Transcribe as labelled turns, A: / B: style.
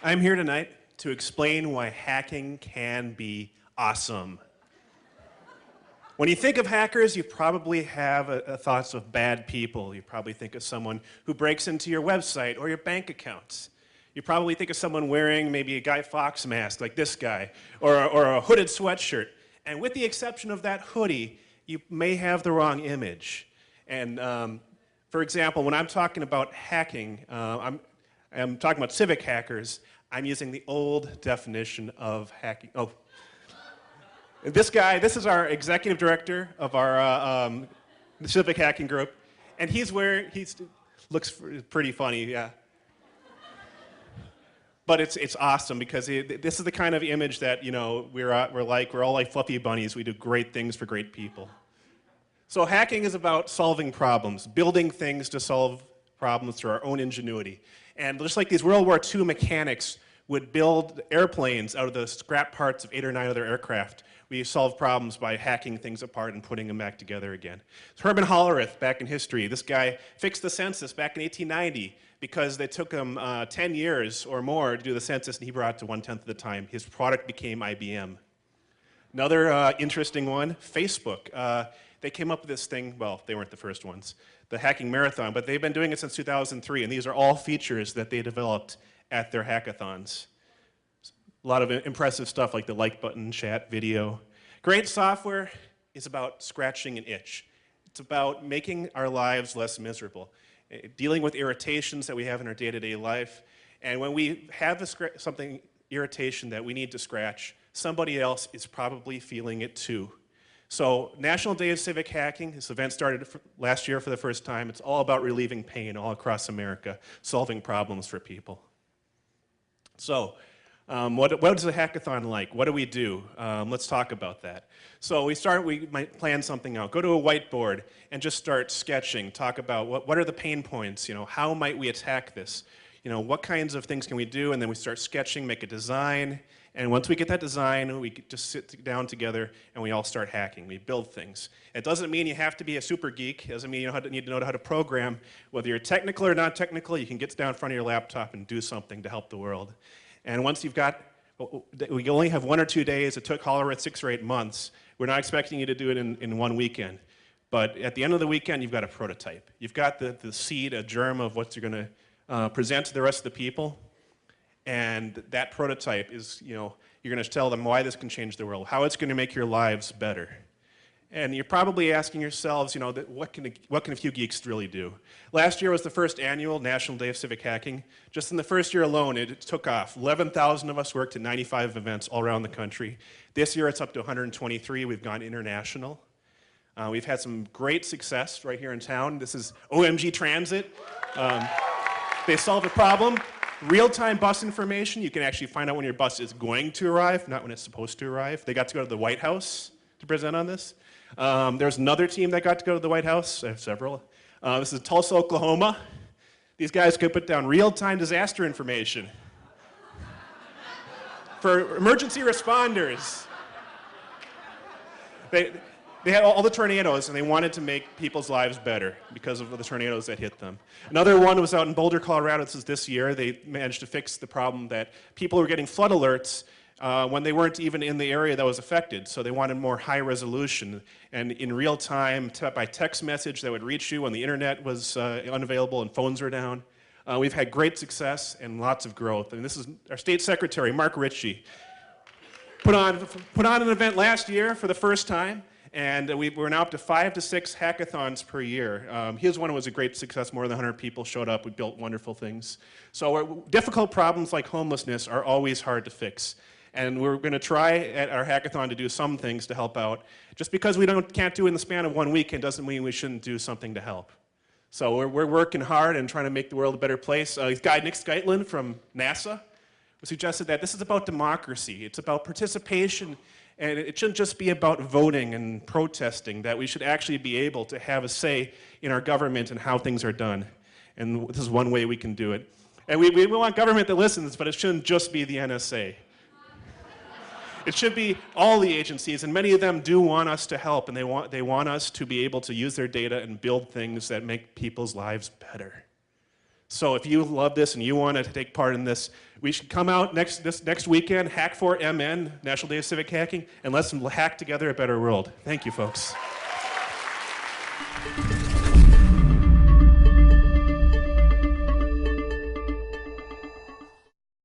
A: I'm here tonight to explain why hacking can be awesome. When you think of hackers, you probably have thoughts of bad people. You probably think of someone who breaks into your website or your bank accounts. You probably think of someone wearing maybe a Guy Fawkes mask like this guy, or a hooded sweatshirt. And with the exception of that hoodie, you may have the wrong image. And for example, when I'm talking about hacking, I'm talking about civic hackers. I'm using the old definition of hacking. Oh, this guy, this is our executive director of our civic hacking group, and he looks pretty funny, yeah. But it's awesome because this is the kind of image that we're all like fluffy bunnies. We do great things for great people. So hacking is about solving problems, building things to solve problems through our own ingenuity. And just like these World War II mechanics would build airplanes out of the scrap parts of 8 or 9 other aircraft, we solve problems by hacking things apart and putting them back together again. Herman Hollerith, back in history, this guy fixed the census back in 1890 because it took him 10 years or more to do the census, and he brought it to 1/10 of the time. His product became IBM. Another interesting one, Facebook. They came up with this thing, well, they weren't the first ones, the Hacking+Marathon, but they've been doing it since 2003, and these are all features that they developed at their hackathons. A lot of impressive stuff like the like button, chat, video. Great software is about scratching an itch. It's about making our lives less miserable, dealing with irritations that we have in our day-to-day life. And when we have irritation that we need to scratch, somebody else is probably feeling it too. So National Day of Civic Hacking, this event started last year for the first time. It's all about relieving pain all across America, solving problems for people. So what is a hackathon like? What do we do? Let's talk about that. So we might plan something out. Go to a whiteboard and just start sketching. Talk about what are the pain points? How might we attack this? What kinds of things can we do? And then we start sketching, make a design. And once we get that design, we just sit down together and we all start hacking. We build things. It doesn't mean you have to be a super geek. It doesn't mean you need to know how to program. Whether you're technical or not technical, you can get down in front of your laptop and do something to help the world. And once we only have 1 or 2 days. It took Hollerith 6 or 8 months. We're not expecting you to do it in one weekend. But at the end of the weekend, you've got a prototype. You've got the seed, a germ of what you're going to present to the rest of the people. And that prototype is, you're going to tell them why this can change the world, how it's going to make your lives better. And you're probably asking yourselves, what can a few geeks really do? Last year was the first annual National Day of Civic Hacking. Just in the first year alone, it took off. 11,000 of us worked at 95 events all around the country. This year, it's up to 123. We've gone international. We've had some great success right here in town. This is OMG Transit. They solved a problem. Real-time bus information. You can actually find out when your bus is going to arrive, not when it's supposed to arrive. They got to go to the White House to present on this. There's another team that got to go to the White House. I have several. This is Tulsa, Oklahoma. These guys could put down real-time disaster information for emergency responders. They had all the tornadoes, and they wanted to make people's lives better because of the tornadoes that hit them. Another one was out in Boulder, Colorado. This year. They managed to fix the problem that people were getting flood alerts when they weren't even in the area that was affected. So they wanted more high resolution. And in real time, by text message that would reach you when the internet was unavailable and phones were down. We've had great success and lots of growth. And this is our state secretary, Mark Ritchie. Put on an event last year for the first time. And we're now up to 5 to 6 hackathons per year. His one was a great success. More than 100 people showed up. We built wonderful things. So difficult problems like homelessness are always hard to fix. And we're going to try at our hackathon to do some things to help out. Just because we can't do it in the span of 1 weekend doesn't mean we shouldn't do something to help. So we're working hard and trying to make the world a better place. This guy, Nick Skaitlin from NASA, suggested that this is about democracy. It's about participation. And it shouldn't just be about voting and protesting, that we should actually be able to have a say in our government and how things are done. And this is one way we can do it. And we want government that listens, but it shouldn't just be the NSA. It should be all the agencies, and many of them do want us to help, and they want us to be able to use their data and build things that make people's lives better. So if you love this and you want to take part in this, we should come out next weekend, Hack4MN, National Day of Civic Hacking, and let's hack together a better world. Thank you, folks.